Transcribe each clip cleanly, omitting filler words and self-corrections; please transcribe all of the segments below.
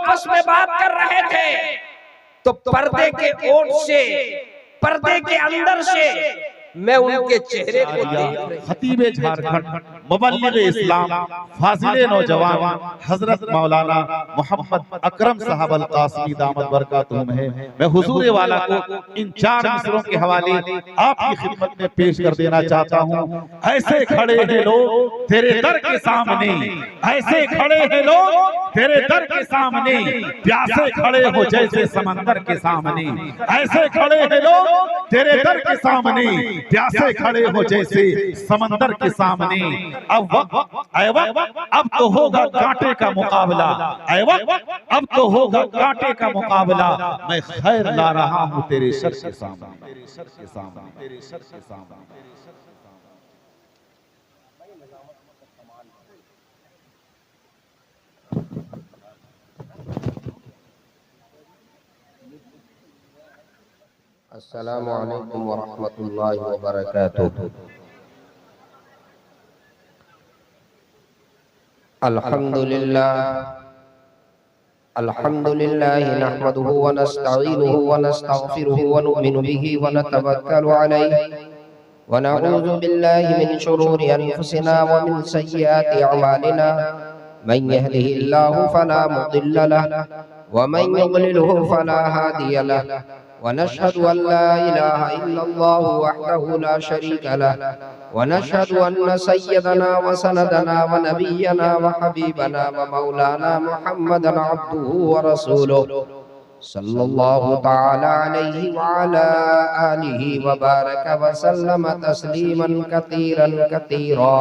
आपस में बात कर रहे थे तो पर्दे के ओट से, पर्दे के अंदर से मैं उनके चेहरे को देख रही। खतीबे झारखंड, मुबल्लिगे इस्लाम, फाजिले नौजवान हजरत मौलाना मोहम्मद अकरम साहब अल कासमी दामत बरकातुहुम है। मैं हुजूर वाला को इन 4 मिसरों के हवाले आपकी खिदमत में पेश कर देना चाहता हूँ। ऐसे खड़े हैं लोग तेरे दर के सामने, ऐसे खड़े हैं लोग तेरे दर के सामने, प्यासे खड़े हो जैसे समंदर के सामने। ऐसे खड़े हैं लोग तेरे दर के सामने, प्यासे खड़े हो जैसे समंदर के सामने। अब तो होगा कांटे का मुकाबला, अब तो होगा कांटे का मुकाबला। मैं खैर ला रहा हूँ तेरे शर के सामने, तेरे शर के सामने, तेरे शर के सामने। अस्सलामु अलैकुम वरहमतुल्लाहि वबरकातुहू। अल्हम्दुलिल्लाह नहमदुहु व नस्तईनुहु व नस्तगफिरुहु व नु'मिनु बिही व नतवक्कलु अलैहि व नऊज़ु बिल्लाहि मिन शुरूरि अनफुसिना व मिन सय्यिआति अअमालिना। मन यहदिहिल्लाहु फला मुदिल्ल लहु व मन युद्लिलहु फला हादिय लहु। वनशहदु अल्ला इलाहा इल्लल्लाहु वहदहु ला शरीका लहु वनशहदु अन्न सय्यदना व सनदना व नबियना व हबीबना व मौलाना मुहम्मदन अब्दुहु व रसूलुहु सल्लल्लाहु तआला अलैहि व अला आलिहि व बारक व सल्लम तस्लीमन कतीरन कतीरा।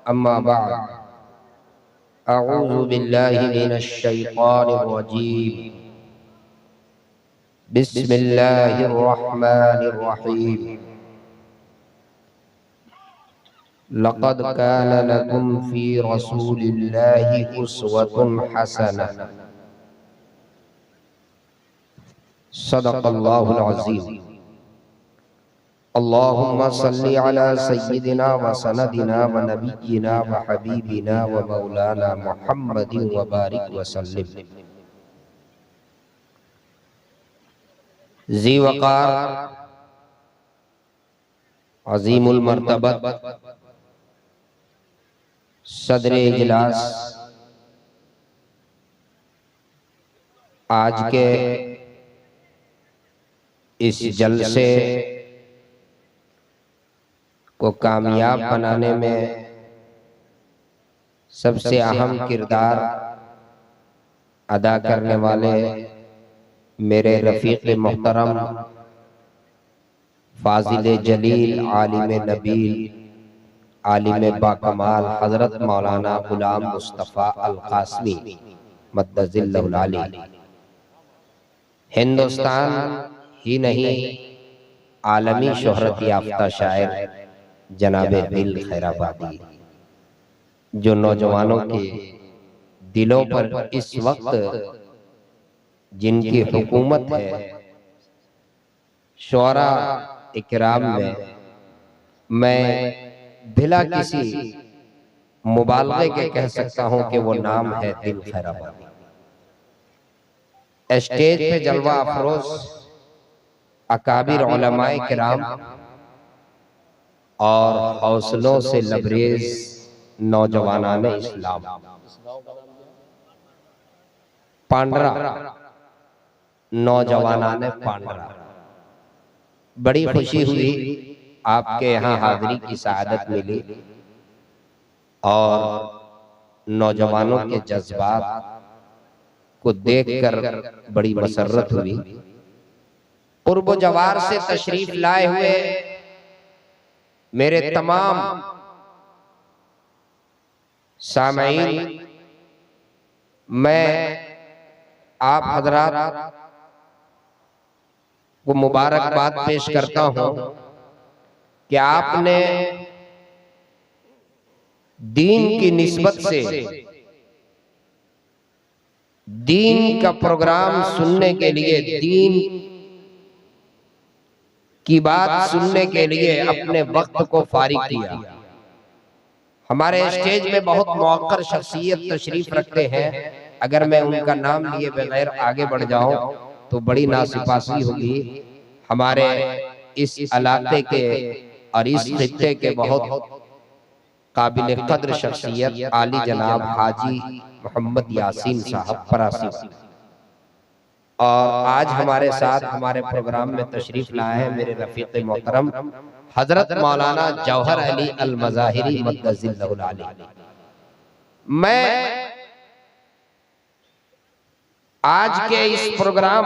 अम्मा बाद, अऊज़ु बिल्लाहि मिनश शैतानिर रजीम। बिस्मिल्लाहिर्रहमानिर्रहीम। लक़द कान लकुम फ़ी रसूलिल्लाहि उस्वतुन हसनह। सदक़ल्लाहुल अज़ीम। अल्लाहुम्मा सल्लि अला सय्यिदिना व सनदिना व नबिय्यिना व हबीबिना व मौलाना मुहम्मदिन व बारिक व सल्लिम। ज़ी वक़ार अज़ीमुल मर्तबत सदरे इजलास, आज के इस जलसे को कामयाब बनाने में सबसे अहम किरदार अदा करने वाले मेरे रफ़ीक़ मोहतरम फ़ाज़िल जलील आलिम नबील आलिम बाकमाल हज़रत मौलाना ग़ुलाम मुस्तफ़ा अल क़ासमी मद्दज़िल्लहुल आली, हिंदुस्तान ही नहीं आलमी शोहरत याफ्ता शायर जनाबे दिल खैराबादी, जो नौजवानों के दिलों पर इस वक्त जिनकी हुकूमत है, शुअरा इकराम में मैं बिला किसी मुबालगे के कह सकता हूं कि वो नाम है दिल खैराबादी। स्टेज पे जलवा अफरोज अकाबिर उलमाए किराम और हौसलों से लबरेज नौजवानाने इस्लाम, पांडरा नौजवानाने पांडरा, बड़ी खुशी हुई आपके यहाँ हाजिरी की सआदत मिली और नौजवानों के जज्बात को देखकर बड़ी मसर्रत हुई। कुर्ब जवार से तशरीफ लाए हुए मेरे तमाम सामईन, मैं आप हजरात को मुबारकबाद पेश करता हूं कि आपने दीन की निस्बत से दीन का प्रोग्राम सुनने के लिए, दीन की बात सुनने के लिए अपने वक्त को फारिग किया। हमारे स्टेज में बहुत मौक़र शख्सियत तशरीफ रखते हैं, अगर मैं उनका नाम लिए बगैर आगे बढ़ जाऊं तो बड़ी नासिपासी होगी। हमारे इस इलाके के और इस खित्ते के बहुत काबिल कद्र शख्सियत आली जनाब हाजी मोहम्मद यासीन साहब फरासी, और आज हमारे साथ हमारे प्रोग्राम में तशरीफ लाए हैं मेरे रफीक मोहतरम हजरत मौलाना जौहर अली अल मज़ाहिरी मद्दज़िल्लहुल आली। मैं आज के इस प्रोग्राम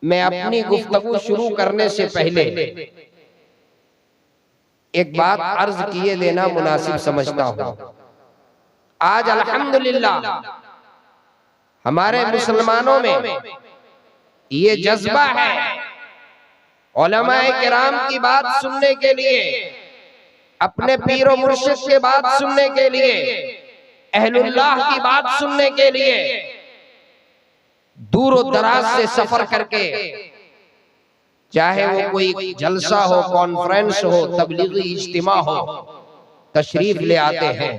में अपनी गुफ्तगू शुरू करने से पहले एक बात अर्ज किए देना मुनासिब समझता हूं। आज अल्हम्दुलिल्लाह हमारे मुसलमानों में ये जज्बा है उलमाए किराम की बात सुनने के लिए, अपने पीर और मुर्शिद की बात सुनने के लिए, अहलुल्लाह की बात सुनने के लिए दूर दराज से सफर करके, चाहे वो कोई जलसा हो, कॉन्फ्रेंस हो, तबलीगी इज्तिमा हो, तशरीफ ले आते हैं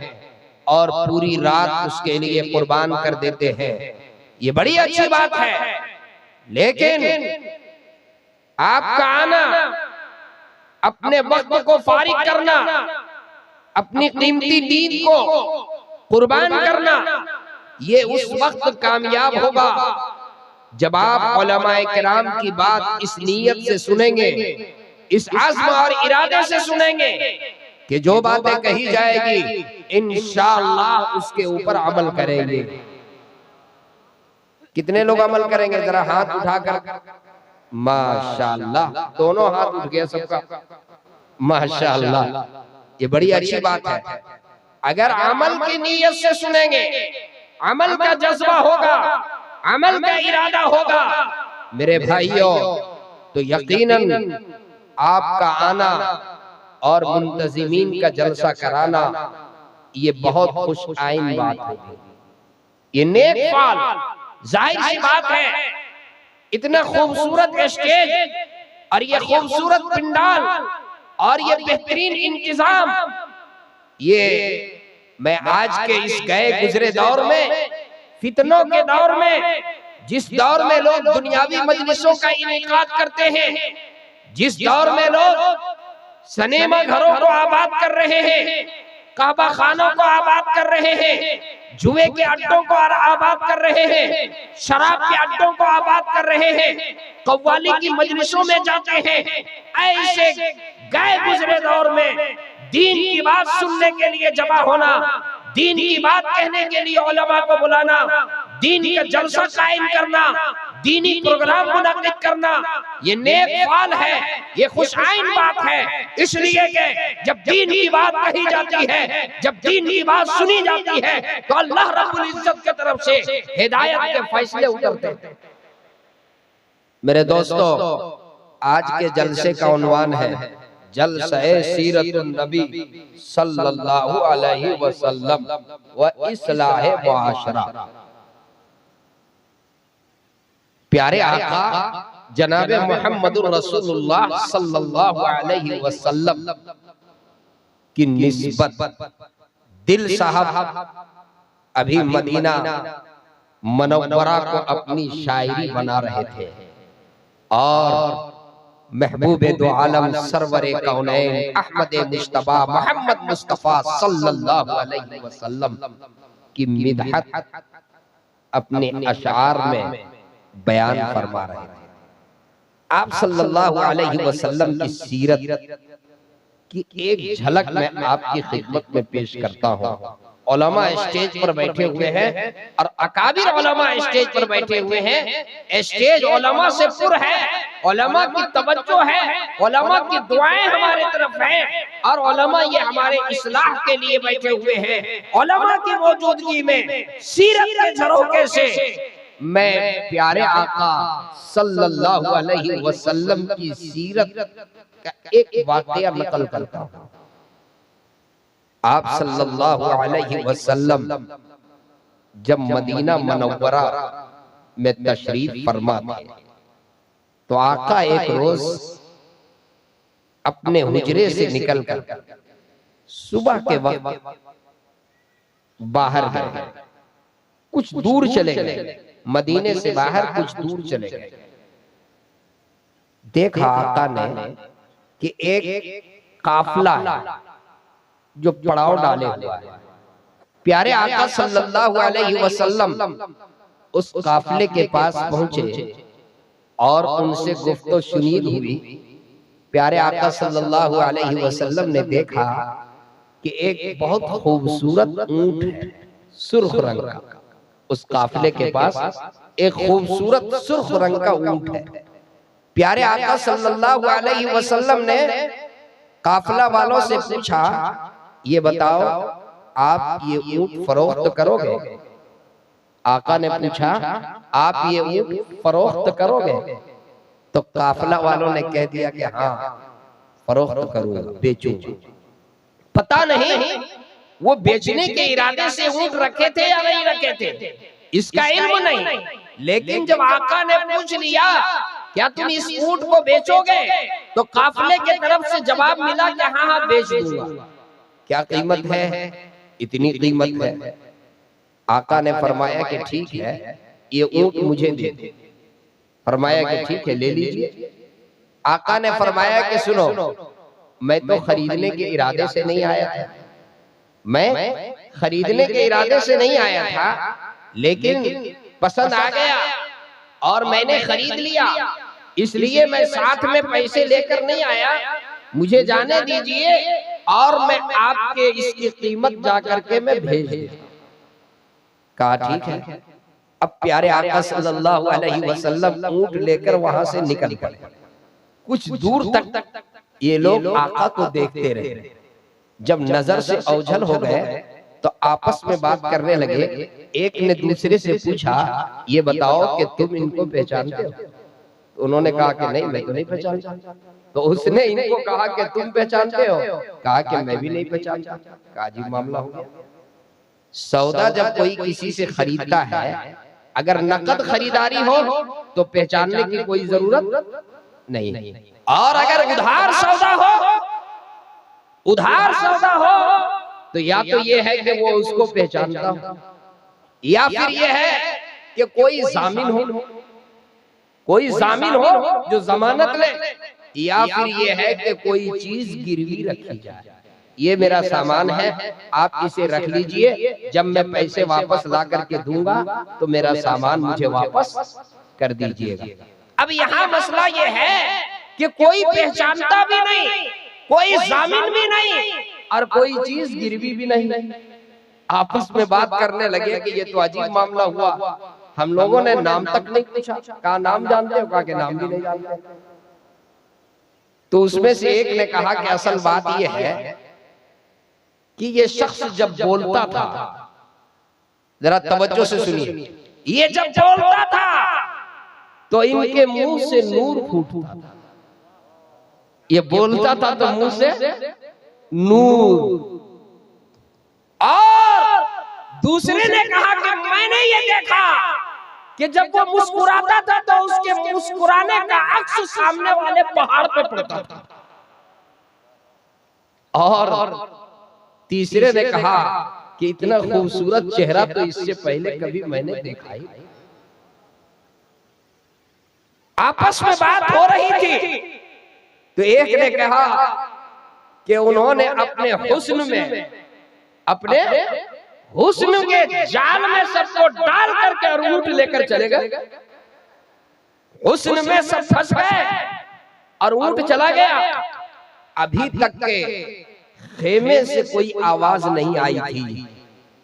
और पूरी रात उसके लिए कुर्बान कर देते हैं। ये बड़ी अच्छी बात है, लेकिन आपका आना, अपने वक्त को फारिग करना, अपनी कीमती नींद को कुर्बान करना, ये उस वक्त कामयाब होगा जब आप उलमाए किराम की बात इस नीयत से सुनेंगे, इस आज़्म और इरादे से सुनेंगे कि जो बातें कही जाएगी इंशाअल्लाह उसके ऊपर अमल करेंगे। कितने लोग अमल करेंगे? जरा हाथ उठाकर। माशाअल्लाह, दोनों हाथ उठ गया सबका, माशाअल्लाह, ये बड़ी अच्छी बात है। अगर अमल की नीयत से सुनेंगे, अमल का जज्बा होगा, अमल का इरादा होगा मेरे भाइयों, तो यकीनन आपका आना और मुंतजिमीन का जलसा कराना ये बहुत खुश आइन बात होगी, ये नेक फाल। जाहिर सी बात है, इतना खूबसूरत स्टेज और ये खूबसूरत पंडाल और ये बेहतरीन इंतजाम, ये मैं आज के इस गए गुजरे दौर में, फितनों के दौर में, जिस दौर में लोग दुनियावी मजलिसों का इनेकाद करते हैं, जिस दौर में लोग सिनेमा घरों को आबाद कर रहे हैं, काबा खानों को आबाद कर रहे हैं, जुए के अड्डों को आबाद कर रहे हैं, शराब के अड्डों को आबाद कर रहे हैं, कव्वाली की मजलिसों में जाते हैं, ऐसे गए गुजरे दौर में दीन की बात सुनने के लिए जमा होना, दीन की बात कहने के लिए उलमा को बुलाना, दीन का जलसा कायम करना, दीनी प्रोग्राम मुनक्किद करना, ये नेक फाल है, ये खुश आइन बात है। इसलिए कि जब दीन की बात कही जाती है, जब दीन की बात सुनी जाती है, तो अल्लाह रब्बुल इज्जत की तरफ से हिदायत के फैसले उतरते हैं। मेरे दोस्तों, आज के जलसे का उन्वान है जलसे सीरतुन नबी सल्लल्लाहु अलैहि वसल्लम व इस्लाह मुआशरा। प्यारे आका जनाबे मुहम्मदुर रसूलुल्लाह सल्लल्लाहु अलैहि वसल्लम की निस्बत दिल साहब अभी मदीना मनव्वरा को अपनी शायरी बना रहे थे और महबूबे दो आलम सरवरे कौनैन अहमद मुश्तबा मोहम्मद मुस्तफा सल्लल्लाहु अलैहि वसल्लम की मिदहत अपने अशआर में बयान फरमा रहे थे। आप सल्लल्लाहु अलैहि वसल्लम की सीरत की एक झलक मैं आपकी खिदमत में पेश करता हूँ। उलमा स्टेज पर बैठे हुए हैं और अकाबिर उलमा स्टेज पर बैठे हुए हैं। स्टेज उलमा से पुर है, उलमा की तवज्जो है, उलमा की दुआएं हमारे तरफ हैं और उलमा ये हमारे इस्लाह के लिए बैठे हुए हैं। उलमा की मौजूदगी में सीरत के झरोखे से मैं प्यारे आका सल्लल्लाहु अलैहि वसल्लम की सीरत का एक वाकया नकल करता हूँ। आप सल्लल्लाहु अलैहि वसल्लम जब मदीना मनव्वरा में तशरीफ फरमा थे तो आका एक रोज अपने हुजरे से निकलकर सुबह के वक्त बाहर गए कुछ दूर चले गए, मदीने से बाहर कुछ दूर चले गए। देखा आका ने कि एक काफिला है जो पड़ाव डाले हुआ है। प्यारे आका सल्लल्लाहु अलैहि वसल्लम उस काफिले के पास पहुंचे और उनसे गुफ्तो शुनीद हुई। प्यारे आका सल्लल्लाहु अलैहि वसल्लम ने देखा कि एक बहुत खूबसूरत ऊंट सुर्ख रंग का, उस काफिले के पास एक खूबसूरत सुर्ख रंग का ऊंट है। प्यारे आका सल्लल्लाहु अलैहि वसल्लम ने काफिला वालों से पूछा, ये बताओ आप ये ऊंट फरोख्त करोगे? आका ने पूछा, आप ये ऊंट फरोख्त करोगे? तो काफिला वालों ने कह दिया कि हाँ फरोख्त करूंगा, बेचूंगा। पता नहीं वो बेचने के इरादे से ऊंट रखे थे या नहीं रखे थे, इसका इल्म नहीं। लेकिन जब आका ने पूछ लिया क्या तुम इस ऊंट को बेचोगे, तो काफिले की तरफ से जवाब मिला कि हाँ हाँ बेच दूंगा। क्या कीमत है? इतनी कीमत है। आका ने फरमाया कि ठीक है, ये ऊंट मुझे दे दे। फरमाया कि ठीक है, ले लीजिए। आका ने फरमाया कि सुनो, मैं तो खरीदने के इरादे से नहीं आया था, मैं खरीदने के इरादे से नहीं आया था, लेकिन पसंद आ गया और मैंने खरीद लिया, इसलिए मैं साथ में पैसे लेकर नहीं आया। मुझे जाने दीजिए और मैं आपके इसकी कीमत जाकर के मैं भेज दूंगा। कहा ठीक है। अब प्यारे आका सल्लल्लाहु अलैहि वसल्लम ऊंट लेकर वहां से निकल पड़े। कुछ दूर तक ये लोग आका को देखते रहे। जब नजर से ओझल हो गए तो आपस में बात करने लगे। एक ने दूसरे से पूछा, ये बताओ कि तुम इनको पहचानते हो? तो उन्होंने कहा कि नहीं, मैं तो नहीं पहचानता। तो उसने इनको कहा कि तुम पहचानते हो? कहा कि मैं भी नहीं पहचानता। कहा जी मामला हो गया। सौदा जब कोई किसी से खरीदता है, अगर नकद खरीदारी हो तो पहचानने की कोई जरूरत नहीं, और अगर उधार सौदा हो तो या तो ये है कि वो उसको पहचानता हो, या फिर ये है कि कोई जामिन हो जो जमानत ले, या फिर ये है कि कोई चीज गिरवी रखी जाए, ये मेरा सामान है, आप इसे रख लीजिए, जब मैं पैसे वापस ला करके दूंगा तो मेरा सामान मुझे वापस कर दीजिएगा। अब यहाँ मसला ये है कि कोई पहचानता भी नहीं, कोई जामिन भी नहीं, और कोई चीज गिरवी भी नहीं। आपस में बात करने लगे कि ये तो अजीब मामला हुआ, हम लोगों ने नाम तक नहीं पूछा। कहा नाम जानते हो? कहा कि नाम भी नहीं जानते। तो उसमें से एक ने कहा कि असल बात यह है कि ये शख्स जब बोलता था, जरा तवज्जो से सुनिए, ये जब बोलता था तो इनके मुंह से नूर फूटता था। ये बोलता था तो मुंह से नूर। और दूसरे ने कहा कि मैंने ये देखा कि जब वो मुस्कुराता था तो उसके मुस्कुराने का अक्स सामने वाले पहाड़ पे पड़ता था। और तीसरे ने कहा कि इतना खूबसूरत चेहरा तो इससे पहले कभी मैंने देखा ही नहीं। आपस में बात हो रही थी तो एक ने कहा कि उन्होंने अपने हुस्न के जाल में सबको डाल करके और ऊंट लेकर चले गए। हुस्न में सब फंस गए और ऊंट चला गया। अभी तक के खेमे से कोई आवाज नहीं आई थी।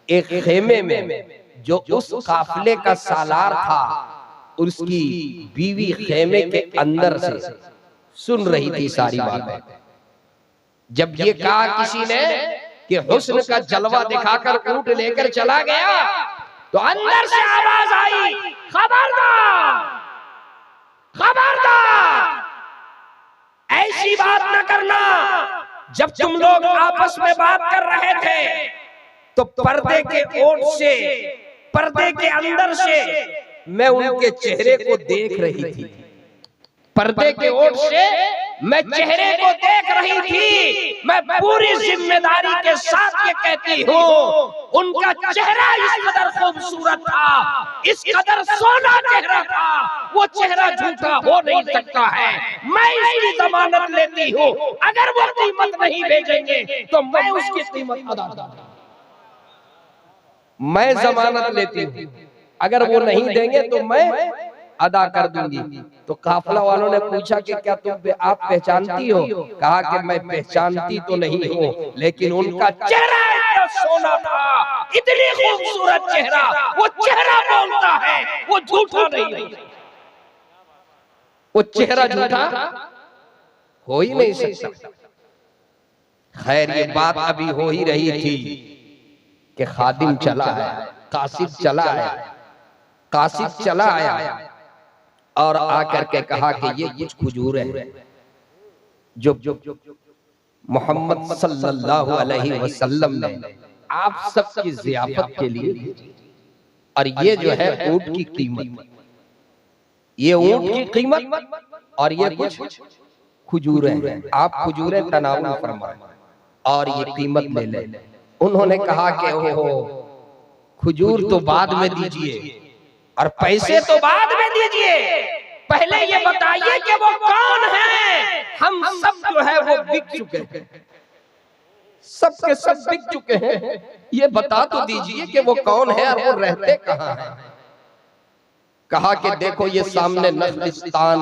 एक खेमे में जो उस काफिले का सालार था, उसकी बीवी खेमे के अंदर से सुन रही थी सारी बातें। जब ये कहा किसी ने कि हुस्न का जलवा दिखाकर ऊंट लेकर चला गया, तो अंदर से आवाज आई, खबरदार, खबरदार, ऐसी बात न करना। जब तुम लोग आपस में बात कर रहे थे तो पर्दे के ओट से, पर्दे के अंदर से मैं उनके चेहरे को देख रही थी। पर्दे के ओट से मैं चेहरे को देख रही थी, मैं पूरी जिम्मेदारी के साथ ये कहती हूँ, उनका चेहरा इस कदर खूबसूरत था, इस कदर सोना चेहरा था, वो चेहरा झूठा हो नहीं सकता है। मैं इसकी जमानत लेती हूँ, अगर वो कीमत नहीं भेजेंगे तो मैं उसकी कीमत अदा करूंगा। मैं जमानत लेती हूँ, अगर वो नहीं देंगे तो मैं अदा कर दूंगी। तो काफिला वालों ने पूछा कि क्या तुम आप पहचानती हो? कहा कि मैं पहचानती तो नहीं हूँ, लेकिन उनका चेहरा इतना सोना था, इतनी खूबसूरत चेहरा, वो चेहरा बोलता है, वो झूठा नहीं, वो चेहरा झूठा हो ही नहीं सकता। खैर ये बात अभी हो ही रही थी कि खादिम चला आया, कासिद चला आया, कासिद चला आया और आकर के कहा कि ये कुछ खजूर है जो मोहम्मद सल्लल्लाहु अलैहि वसल्लम ने आप सबकी ज़ियाफत के लिए, और ये जो है ऊंट की कीमत, ये ऊंट की कीमत और ये कुछ खजूर है, आप खजूरें तनावुल फरमाएं और ये कीमत ले ले। उन्होंने कहा कि ओहो, खजूर तो बाद में दीजिए और पैसे तो बाद में दीजिए, पहले ये बताइए कि वो कौन है। हम सब जो है वो बिक चुके हैं, सब के सब बिक चुके हैं, ये बता तो दीजिए कि वो कौन है और वो रहते कहाँ हैं। कहा कि देखो ये सामने नखलिस्तान,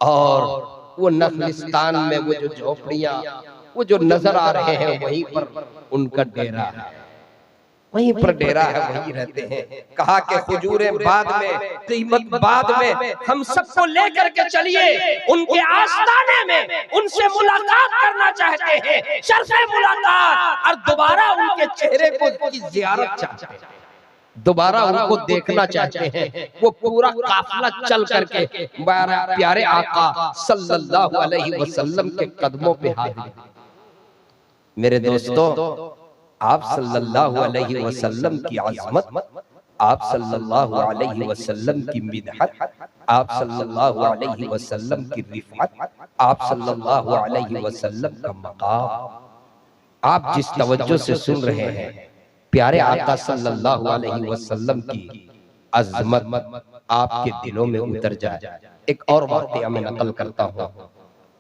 और वो नखलिस्तान में वो जो झोपड़ियां वो जो नजर आ रहे हैं वहीं पर उनका डेरा है, वहीं पर डेरा है, वहीं रहते हैं। कहा कि खजूरें बाद में, कीमत बाद में, हम सबको लेकर के चलिए उनके आस्थाने में, उनसे मुलाकात करना चाहते हैं, शर्फ़े मुलाकात, और दोबारा उनके चेहरे को की ज़ियारत चाहते हैं, दोबारा उनको देखना चाहते हैं। वो पूरा काफिला चल करके प्यारे आका सल्लल्लाहु अलैहि वसल्लम के कदमों पे हाजिर। मेरे दोस्तों, आप सल्लल्लाहु अलैहि वसल्लम की आज़मत, आप सल्लल्लाहु अलैहि वसल्लम की मिदहत, आप सल्लल्लाहु अलैहि वसल्लम की रिफ़अत, आप सल्लल्लाहु अलैहि वसल्लम का मकाम, आप जिस तवज्जो से सुन रहे हैं, प्यारे आका सल्लल्लाहु अलैहि वसल्लम की अज़मत आपके दिलों में उतर जाए। एक और वाक़या मैं नकल करता हूँ,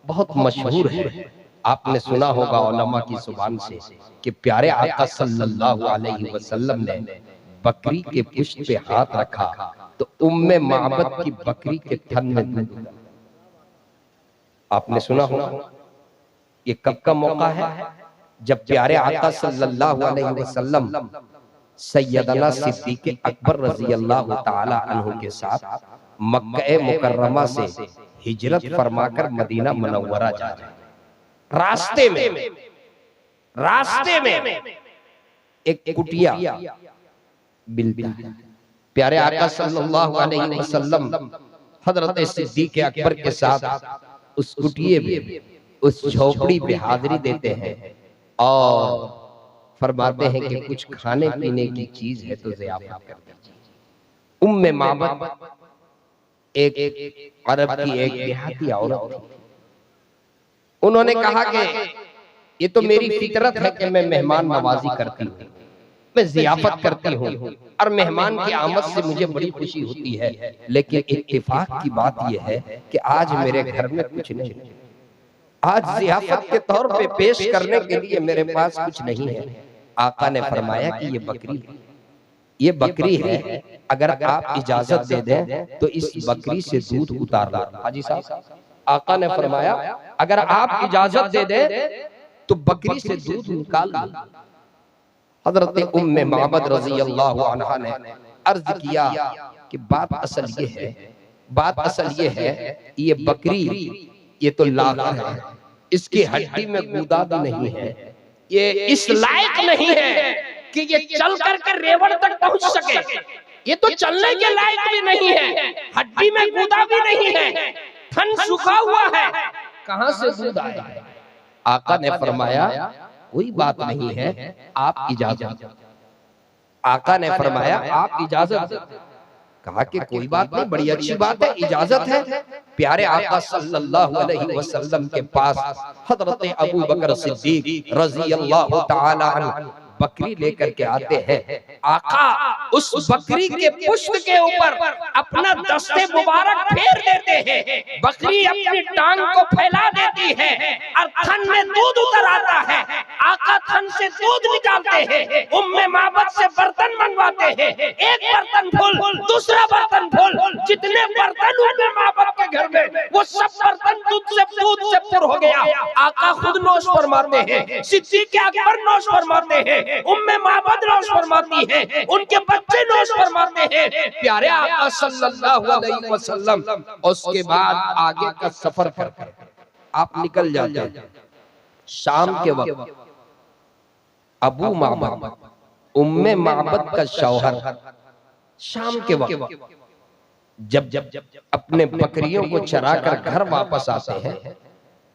बहुत मशहूर है, आपने सुना होगा उलमा की जुबान से कि प्यारे आका सल्लल्लाहु अलैहि वसल्लम ने बकरी के पुष्ट पे हाथ रखा तो उम्मे माबद की बकरी के थन में दूध। आपने सुना होगा। ये कब का मौका है? जब प्यारे आका सल्लल्लाहु अलैहि वसल्लम सैयदना सिद्दीक़ अकबर रज़ी अल्लाह ताला अन्हु के साथ मक्का मुकर्रमा से हिजरत फरमाकर मदीना मुनव्वरा जा रहे हैं। रास्ते में एक कुटिया मिलता है। प्यारे आका सल्लल्लाहु अलैहि वसल्लम हजरत सिद्दीक़ अकबर के साथ उस कुटिये में, उस झोपड़ी पे हाजिरी देते हैं और फरमाते हैं कि कुछ खाने पीने की चीज है तो ज़ियाफ़त कर दीजिए। उम्मे माबद एक अरब की एक देहाती औरत थी। उन्होंने कहा कि ये तो मेरी फितरत है कि मैं मेहमान नवाजी करती हूँ, मैं ज़ियाफ़त करती हूँ और मेहमान की आमद से मुझे बड़ी खुशी होती है, लेकिन इत्तेफाक की बात यह है कि आज मेरे घर में कुछ नहीं है, आज ज़ियाफ़त के तौर पे पेश करने के लिए मेरे पास कुछ नहीं है। आका ने फरमाया कि ये बकरी है, अगर आप इजाजत दे दें तो इस बकरी से दूध उतार लो। हाजी साहब, आका ने फरमाया अगर आप इजाजत दे दें तो बकरी से दूध निकाल लो। हजरत उम्मे माबद रज़ी अल्लाह अन्हा ने अर्ज किया कि बात असल ये है, ये बकरी ये तो लाग़र है, इसकी हड्डी में गूदा भी नहीं है, ये इस लायक नहीं है कि ये चल करके रेवड़ तक पहुंच सके, ये तो चलने के लायक भी नहीं है, हड्डी में गूदा भी नहीं है, थन सूखा हुआ है, कहां से दूध आएगा? आका ने फरमाया कोई बात नहीं है, आप इजाजत। आका ने फरमाया आप इजाजत। कहा कि कोई बात नहीं, बड़ी अच्छी बात है, इजाजत है। प्यारे आका सल्लल्लाहु अलैहि वसल्लम के पास हजरत अबू बकर सिद्दीक रजी अल्लाह तआला अन्हु बकरी लेकर के आते हैं। आका उस बकरी के पुष्ट के ऊपर अपना दस्ते मुबारक फेर देते हैं। बकरी अपनी टांग को फैला देती है और थन में दूध उतर आता है। आका थन से दूध निकालते हैं, उम्मे माबद से बर्तन मंगवाते हैं, एक बर्तन फुल, दूसरा बर्तन फुल, जितने बर्तन उम्मे माबद के घर में वो सब बर्तन दूध से पुर हो गया। आका खुद नौश फरमाते हैं, सिद्दीक अकबर नौश फरमाते हैं, उम्मे माबद नौश फरमाती है, उनके बच्चे नौश फरमाते हैं। प्यारे आका सल्लल्लाहु अलैहि वसल्लम उसके बाद आगे का सफर कर आप निकल जाते हैं। शाम के वक्त अबू माबद उम्मे माबद का शौहर शाम के वक्त जब अपने बकरियों को चराकर घर वापस आते हैं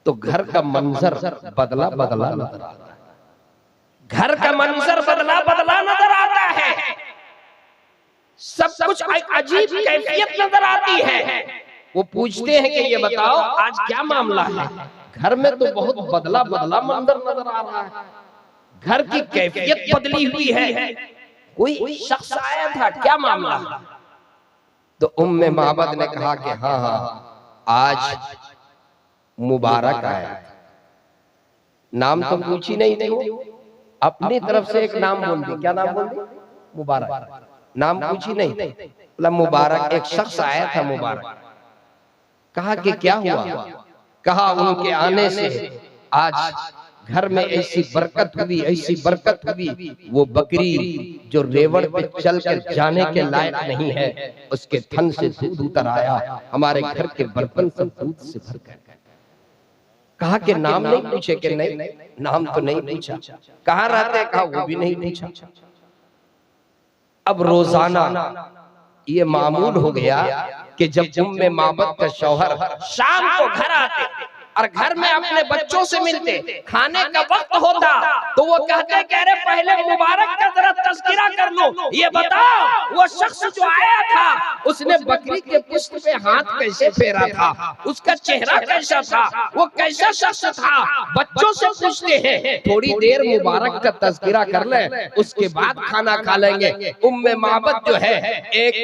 तो घर का मंजर बदला बदला नजर आता है। घर का मंजर बदला बदला नजर आता है। सब कुछ एक अजीब कैफियत नजर आती है। वो पूछते हैं कि ये बताओ आज क्या मामला है। घर में तो बहुत बदला बदला मंजर नजर आ रहा है, घर की कैफियत बदली हुई है, कोई शख्स आया था, क्या मामला। तो उम्मे माबद ने कहा कि हाँ आज मुबारक आया। नाम तो पूछी नहीं थी, अपनी तरफ से एक नाम बोल दी। क्या नाम बोल दी? मुबारक। नाम पूछी नहीं, बोला मुबारक। एक शख्स आया था मुबारक। कहा कि क्या हुआ? कहा उनके आने से आज घर में ऐसी बरकत हुई, ऐसी बरकत हुई, वो बकरी जो रेवड़ पे चल कर जाने के लायक नहीं है, उसके थन से दूध उतर आया, हमारे घर के बर्तन सब दूध से भर गए। कहा कि नाम नहीं पूछे? कि नहीं, नाम तो नहीं पूछा। कहाँ रहते? कहा वो भी नहीं पूछा। अब रोजाना ये मामूल हो गया कि जब उम्मे माबद का शौहर शाम को घर आते और घर में अपने बच्चों से मिलते, खाने का वक्त होता तो वो कहते कि अरे पहले मुबारक का जरा तज़किरा कर लो। ये बताओ वो शख्स जो आया था उसने बकरी के पुष्ट पे हाथ कैसे फेरा था, उसका चेहरा कैसा था, वो कैसा शख्स था। बच्चों से पूछते हैं, थोड़ी देर मुबारक का तज़किरा कर ले, उसके बाद खाना खा लेंगे। उम्मे माबद जो है एक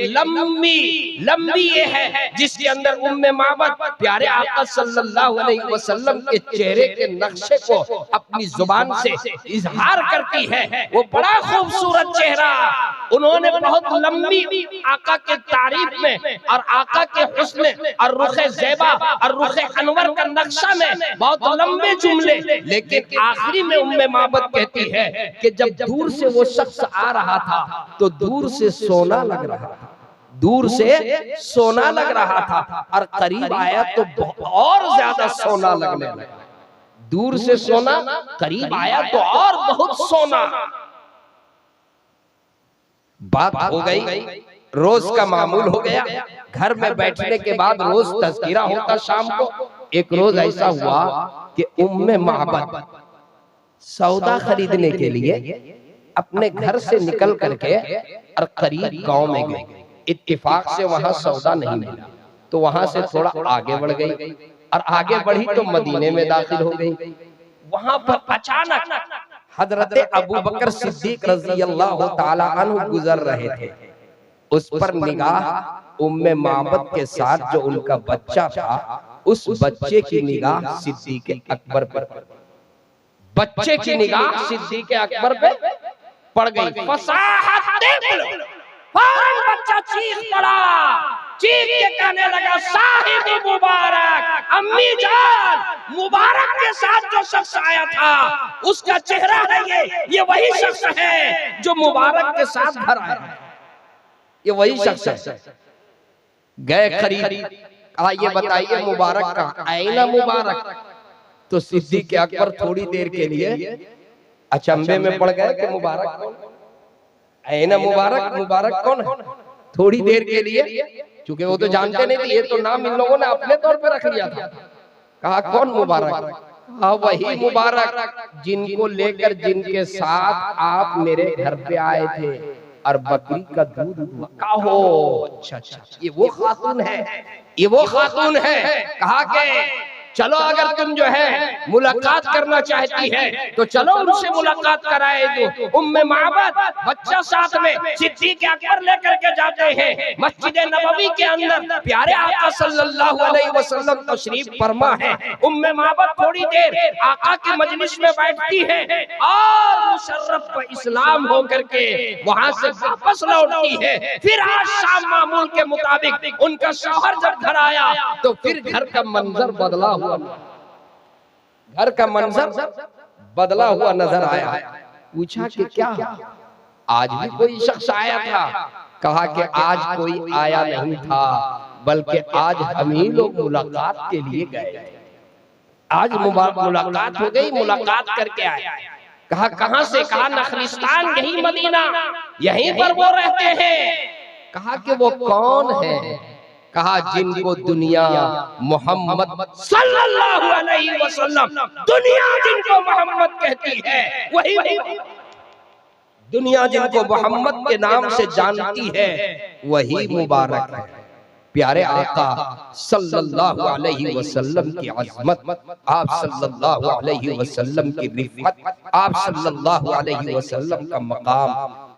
लंबी ये है जिसके अंदर उम्मे माबद प्यारे आका सल्लल्लाहु अलैहि वसल्लम के चेहरे के नक्शे को अपनी जुबान से इजहार करती है। वो बड़ा खूबसूरत चेहरा, उन्होंने बहुत लंबी आका के तारीफ में और आका के हुस्न और रुखे ज़ेबा और रुखे अनवर का नक्शा में बहुत लंबे जुमले, लेकिन आखिरी में उम्मे माबद कहती है कि जब दूर से वो शख्स आ रहा था तो दूर से सोना लग रहा था, दूर से सोना लग रहा था, और करीब आया तो और ज्यादा सोना लगने लगा। दूर से सोना, करीब आया तो और बहुत सोना। बात हो गई, रोज का मामूल हो गया। घर में बैठने के बाद रोज तज़किरा होता शाम को। एक रोज ऐसा हुआ कि उम्मे माबद सौदा खरीदने के लिए अपने घर से निकल करके और करीब गांव में गई। इत्तेफाक से वहां सौदा नहीं मिला तो वहां से थोड़ा आगे बढ़ गई और आगे बढ़ी तो मदीने में दाखिल हो गई। वहां पर अचानक हजरत अबू बकर सिद्दीक रज़ी अल्लाह ताला अन्हु गुजर रहे थे। उस पर निगाह उम्मे माबद के साथ जो उनका बच्चा था, उस बच्चे की निगाह सिद्दीक अकबर पर, बच्चे की निगाह सिद्दीक अकबर पे पड़ गई। फसाहत देख लो, फौरन बच्चा चीख पड़ा, चीख के कहने लगा साहिब मुबारक, अम्मी जान, मुबारक के साथ जो शख्स आया था उसका चेहरा है ये वही शख्स है जो मुबारक के साथ घर आया, ये वही शख्स है। गए खरीद, कहा ये बताइए मुबारक का, आईना मुबारक। तो सिद्दीक अकबर थोड़ी देर के लिए अचंभे में पड़ गए कि मुबारक कौन है ना, मुबारक कौन है। थोड़ी देर के लिए, चूंकि वो तो जानते नहीं थे, ये तो नाम इन लोगों ने अपने तौर पे रख लिया था। कहा कौन मुबारक? कहा वही मुबारक जिनको लेकर, जिनके साथ आप मेरे घर पे आए थे, और बकरी का दूध हुआ। कहो अच्छा अच्छा ये वो खातून है, ये वो खातून है। कहा कि चलो अगर तुम जो है मुलाकात करना चाहती है तो चलो उनसे मुलाकात कराए दो। उम्मे माबद बच्चा साथ में सिद्दीक़ अकबर लेकर के जाते हैं मस्जिद नबवी के अंदर। प्यारे आका सल्लल्लाहु अलैहि वसल्लम तशरीफ फरमा है। उम्मे माबद थोड़ी देर आका के मजलिस में बैठती है और मुशर्रफ इस्लाम होकर के वहां से वापस लौटती है। फिर आज शाम मामूल के मुताबिक उनका शौहर जब घर आया तो फिर घर का मंजर बदला हुआ, घर का मंजर बदला हुआ नजर आया। पूछा कि क्या आज भी कोई शख्स आया था? कहा कि आज कोई आया नहीं था, बल्कि आज हम ही लोग मुलाकात के लिए गए थे। आज मुलाकात हो गई, मुलाकात करके आए। कहा कहां से? कहा नखलिस्तान, यही मदीना, यहीं पर वो रहते हैं। कहा कि वो कौन है? कहा जिनको दुनिया मोहम्मद सल्लल्लाहु अलैहि वसल्लम, दुनिया जिनको मोहम्मद कहती है वही, दुनिया जिनको मोहम्मद के नाम से जानती है वही मुबारक है। प्यारे आका सल्लल्लाहु अलैहि वसल्लम की अज़मत, आप सल्लल्लाहु अलैहि वसल्लम की रिफ़त, आप सल्लल्लाहु अलैहि वसल्लम का मकाम